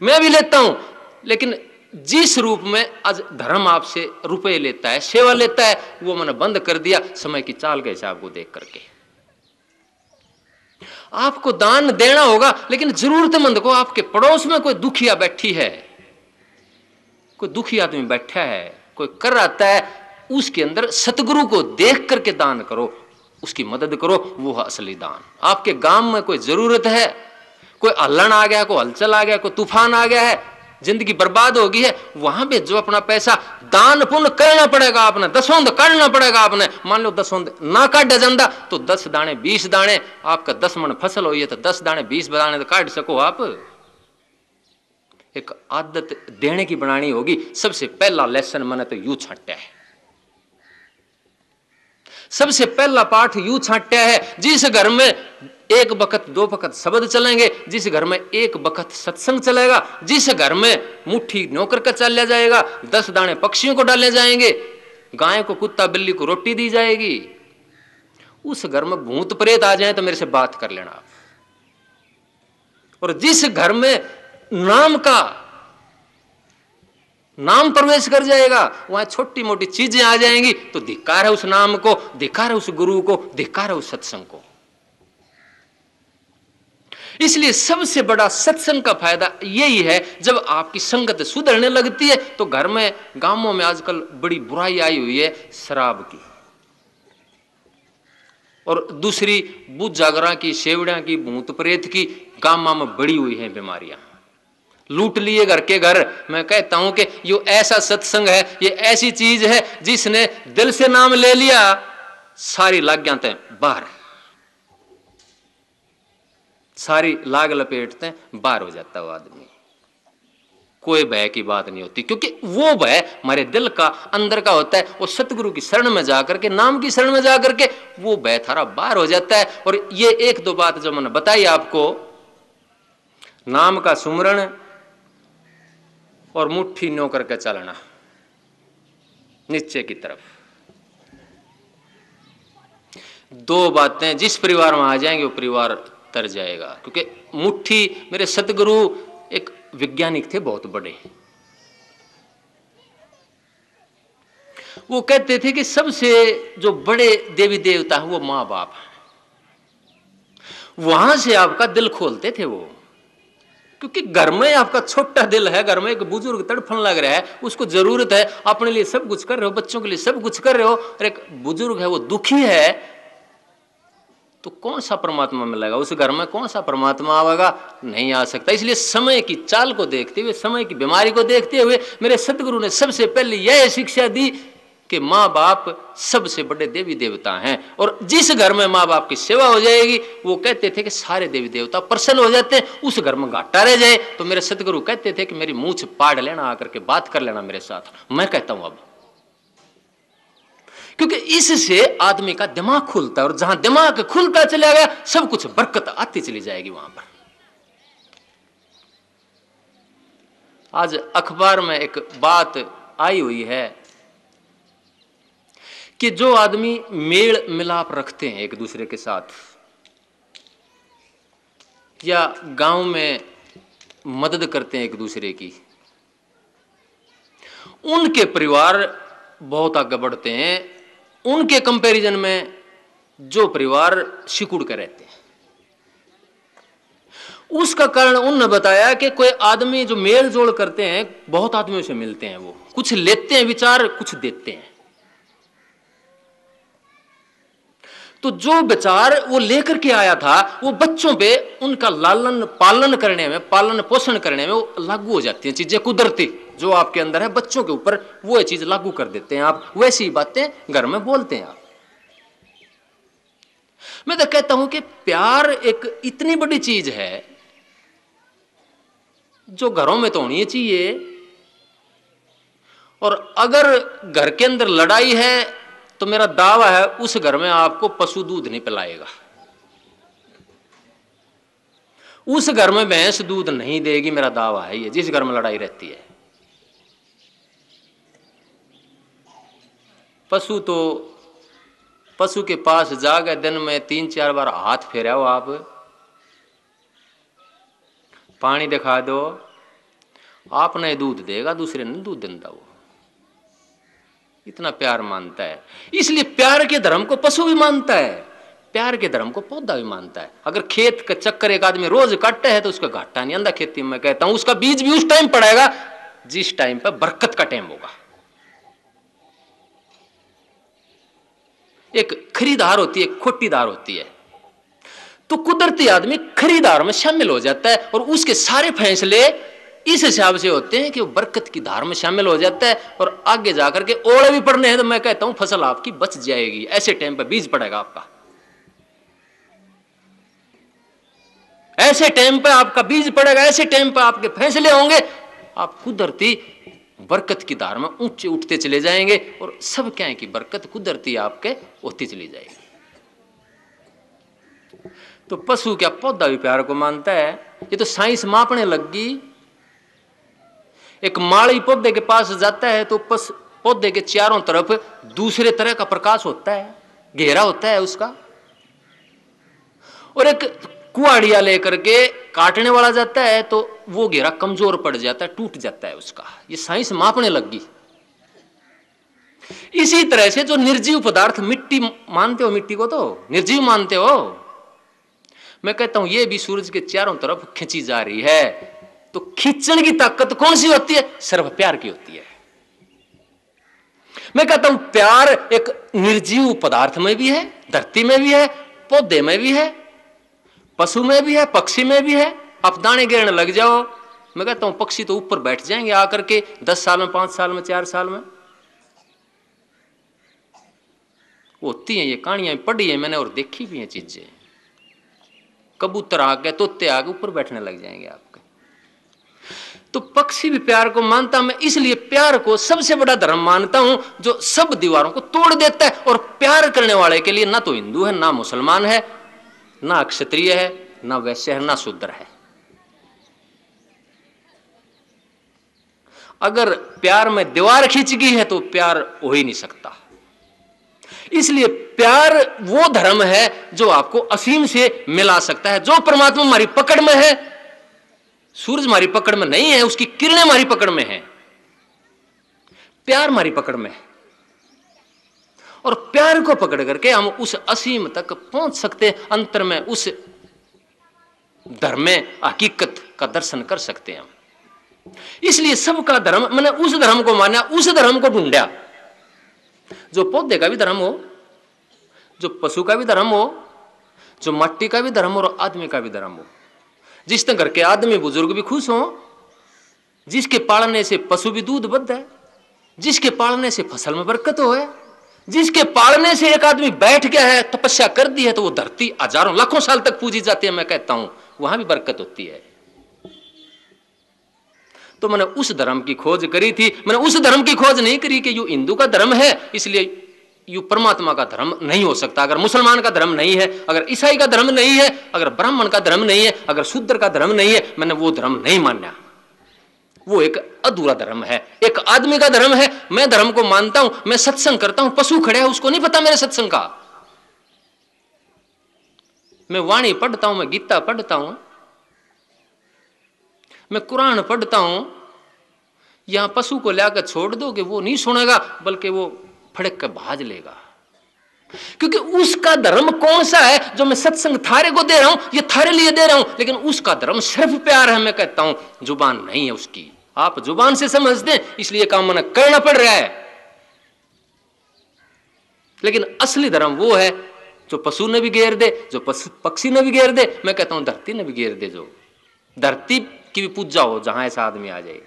मैं भी लेता हूं, लेकिन जिस रूप में आज धर्म आपसे रुपए लेता है, सेवा लेता है, वो मैंने बंद कर दिया समय की चाल के हिसाब को देख करके। आपको दान देना होगा, लेकिन जरूरतमंद को, आपके पड़ोस में कोई दुखिया बैठी है, कोई दुखी आदमी बैठा है, कोई कर आता है, उसके अंदर सतगुरु को देख करके दान करो, उसकी मदद करो, वो है असली दान। आपके गांव में कोई जरूरत है, कोई हल्लण आ गया, कोई हलचल आ गया, कोई तूफान आ गया है, जिंदगी बर्बाद हो गई है, वहां पे जो अपना पैसा दान पुण्य करना पड़ेगा, आपने दसोंद काटना पड़ेगा। आपने मान लो दसोंद ना काटा जाता तो 10 दाने 20 दाने, आपका 10 मन फसल हुई है तो 10 दाने 20 दाने तो काट सको आप। एक आदत देने की बनानी होगी। सबसे पहला लेसन मैंने तो यू छांटा है, सबसे पहला पाठ यू छांटा है। जिस घर में एक बखत 2 बखत शब्द चलेंगे, जिस घर में एक बखत सत्संग चलेगा, जिस घर में मुट्ठी नौकर का चल जाएगा, 10 दाने पक्षियों को डाले जाएंगे, गाय को कुत्ता बिल्ली को रोटी दी जाएगी, उस घर में भूत प्रेत आ जाए तो मेरे से बात कर लेना आप। और जिस घर में नाम प्रवेश कर जाएगा, वहां छोटी मोटी चीजें आ जाएंगी तो धिक्कार है उस नाम को, धिक्कार है उस गुरु को, धिक्कार है उस सत्संग को। इसलिए सबसे बड़ा सत्संग का फायदा यही है, जब आपकी संगत सुधरने लगती है तो घर में, गांवों में आजकल बड़ी बुराई आई हुई है शराब की, और दूसरी बुझ जागरा की, सेवड़िया की, भूत प्रेत की, गांव में बड़ी हुई है बीमारियां, लूट लिए घर के घर। मैं कहता हूं कि ये ऐसा सत्संग है, ये ऐसी चीज है जिसने दिल से नाम ले लिया, सारी लाग जाते हैं बाहर, सारी लाग लपेटते हैं, बाहर हो जाता है वो आदमी। कोई भय की बात नहीं होती, क्योंकि वो भय हमारे दिल का अंदर का होता है। वो सतगुरु की शरण में जाकर के, नाम की शरण में जाकर के वो भय थारा बाहर हो जाता है। और ये 1-2 बात जो मैंने बताई आपको, नाम का सुमरण और मुट्ठी न्यो करके चलना नीचे की तरफ, 2 बातें जिस परिवार में आ जाएंगे वो परिवार तर जाएगा। क्योंकि मुट्ठी, मेरे सतगुरु एक वैज्ञानिक थे बहुत बड़े, वो कहते थे कि सबसे जो बड़े देवी देवता है वो मां बाप है, वहां से आपका दिल खोलते थे वो। क्योंकि घर में आपका छोटा दिल है, घर में एक बुजुर्ग तड़फन लग रहा है, उसको जरूरत है, अपने लिए सब कुछ कर रहे हो, बच्चों के लिए सब कुछ कर रहे हो, और एक बुजुर्ग है वो दुखी है, तो कौन सा परमात्मा मिलेगा उस घर में? कौन सा परमात्मा आएगा? नहीं आ सकता। इसलिए समय की चाल को देखते हुए, समय की बीमारी को देखते हुए मेरे सतगुरु ने सबसे पहले यह शिक्षा दी कि माँ बाप सबसे बड़े देवी देवता हैं, और जिस घर में माँ बाप की सेवा हो जाएगी, वो कहते थे कि सारे देवी देवता प्रसन्न हो जाते हैं। उस घर में घाटा रह जाए तो मेरे सतगुरु कहते थे कि मेरी मूंछ पाड़ लेना, आकर के बात कर लेना मेरे साथ। मैं कहता हूं अब, क्योंकि इससे आदमी का दिमाग खुलता है, और जहां दिमाग खुलता चला गया सब कुछ बरकत आती चली जाएगी वहां पर। आज अखबार में एक बात आई हुई है कि जो आदमी मेल मिलाप रखते हैं एक दूसरे के साथ, या गांव में मदद करते हैं एक दूसरे की, उनके परिवार बहुत आगे बढ़ते हैं उनके कंपैरिजन में जो परिवार सिकुड़ कर रहते हैं। उसका कारण उन्होंने बताया कि कोई आदमी जो मेल जोल करते हैं, बहुत आदमियों से मिलते हैं, वो कुछ लेते हैं विचार, कुछ देते हैं, तो जो विचार वो लेकर के आया था वो बच्चों पे उनका लालन पालन करने में, पालन पोषण करने में वो लागू हो जाती हैं चीजें। कुदरती जो आपके अंदर है बच्चों के ऊपर वो चीज लागू कर देते हैं आप, वैसी बातें घर में बोलते हैं आप। मैं तो कहता हूं कि प्यार एक इतनी बड़ी चीज है जो घरों में तो होनी चाहिए, और अगर घर के अंदर लड़ाई है तो मेरा दावा है उस घर में आपको पशु दूध नहीं पिलाएगा, उस घर में भैंस दूध नहीं देगी, मेरा दावा है ये, जिस घर में लड़ाई रहती है। पशु के पास जाकर दिन में 3-4 बार हाथ फेराओ आप, पानी दिखा दो, आपने दूध देगा, दूसरे ने दूध देता। वो इतना प्यार मानता है। इसलिए प्यार के धर्म को पशु भी मानता है, प्यार के धर्म को पौधा भी मानता है। अगर खेत का चक्कर एक आदमी रोज काटता है तो उसका घाटा नहीं आंदा खेती में। मैं कहता हूं उसका बीज भी उस टाइम पड़ेगा जिस टाइम पर बरकत का टाइम होगा। एक खरीदार होती है, एक खोटीदार होती है। तो कुदरती आदमी खरीदार में शामिल हो जाता है और उसके सारे फैसले इस हिसाब से होते हैं कि वो बरकत की धार में शामिल हो जाता है। और आगे जाकर के ओले भी पड़ने हैं तो मैं कहता हूं फसल आपकी बच जाएगी। ऐसे टाइम पर बीज पड़ेगा आपका, ऐसे टाइम पर आपका बीज पड़ेगा, ऐसे टाइम पर आपके फैसले होंगे। आप कुदरती बरकत की धार में ऊंचे उठते चले जाएंगे और सब क्या है कि बरकत कुदरती आपके होती चली जाएगी। तो पशु क्या पौधा भी प्यार को मानता है। ये तो साइंस मापने लग गई। एक माली पौधे के पास जाता है तो पौधे के चारों तरफ दूसरे तरह का प्रकाश होता है, घेरा होता है उसका। और एक कुआड़िया लेकर के काटने वाला जाता है तो वो घेरा कमजोर पड़ जाता है, टूट जाता है उसका। ये साइंस मापने लगी। इसी तरह से जो निर्जीव पदार्थ, मिट्टी मानते हो, मिट्टी को तो निर्जीव मानते हो। मैं कहता हूं ये भी सूरज के चारों तरफ खींची जा रही है। तो खींचने की ताकत कौन सी होती है? सिर्फ प्यार की होती है। मैं कहता हूं प्यार एक निर्जीव पदार्थ में भी है, धरती में भी है, पौधे में भी है, पशु में भी है, पक्षी में भी है। आप दाने गिरने लग जाओ, मैं कहता हूं पक्षी तो ऊपर बैठ जाएंगे आकर के 10 साल में, 5 साल में, 4 साल में। होती हैं ये कहानियां, पढ़ी है मैंने और देखी भी हैं चीजें। कबूतर आके, तोते आके ऊपर बैठने लग जाएंगे आपके। तो पक्षी भी प्यार को मानता। मैं इसलिए प्यार को सबसे बड़ा धर्म मानता हूं जो सब दीवारों को तोड़ देता है। और प्यार करने वाले के लिए ना तो हिंदू है, ना मुसलमान है, ना क्षत्रिय है, ना वैश्य है, ना शूद्र है। अगर प्यार में दीवार खींच गई है तो प्यार हो ही नहीं सकता। इसलिए प्यार वो धर्म है जो आपको असीम से मिला सकता है। जो परमात्मा हमारी पकड़ में है, सूरज हमारी पकड़ में नहीं है, उसकी किरणें हमारी पकड़ में है, प्यार हमारी पकड़ में है। और प्यार को पकड़ करके हम उस असीम तक पहुंच सकते हैं। अंतर में उस धर्म में हकीकत का दर्शन कर सकते हैं हम। इसलिए सबका धर्म, मैंने उस धर्म को माना, उस धर्म को ढूंढा जो पौधे का भी धर्म हो, जो पशु का भी धर्म हो, जो मट्टी का भी धर्म हो और आदमी का भी धर्म हो। जिसने घर के आदमी बुजुर्ग भी खुश हो, जिसके पालने से पशु भी दूध बद्ध है, जिसके पालने से फसल में बरकत हो है, जिसके पालने से एक आदमी बैठ गया है, तपस्या कर दी है, तो वो धरती हजारों लाखों साल तक पूजी जाती है। मैं कहता हूं वहां भी बरकत होती है। तो मैंने उस धर्म की खोज करी थी। मैंने उस धर्म की खोज नहीं करी कि यू हिंदू का धर्म है इसलिए यू परमात्मा का धर्म नहीं हो सकता। अगर मुसलमान का धर्म नहीं है, अगर ईसाई का धर्म नहीं है, अगर ब्राह्मण का धर्म नहीं है, अगर शूद्र का धर्म नहीं है, मैंने वो धर्म नहीं माना। वो एक अधूरा धर्म है, एक आदमी का धर्म है। मैं धर्म को मानता हूं, मैं सत्संग करता हूं। पशु खड़े है, उसको नहीं पता मेरे सत्संग का। मैं वाणी पढ़ता हूं, मैं गीता पढ़ता हूं, मैं कुरान पढ़ता हूं। यहां पशु को लाकर छोड़ दो कि वो नहीं सुनेगा, बल्कि वो फड़क कर भाज लेगा। क्योंकि उसका धर्म कौन सा है जो मैं सत्संग थारे को दे रहा हूं, ये थारे लिए दे रहा हूं, लेकिन उसका धर्म सिर्फ प्यार है। मैं कहता हूं जुबान नहीं है उसकी। आप जुबान से समझते हैं इसलिए काम मना करना पड़ रहा है, लेकिन असली धर्म वो है जो पशु ने भी घेर दे, जो पक्षी ने भी घेर दे। मैं कहता हूं धरती ने भी घेर दे, जो धरती की भी पूजा हो जहां ऐसा आदमी आ जाए।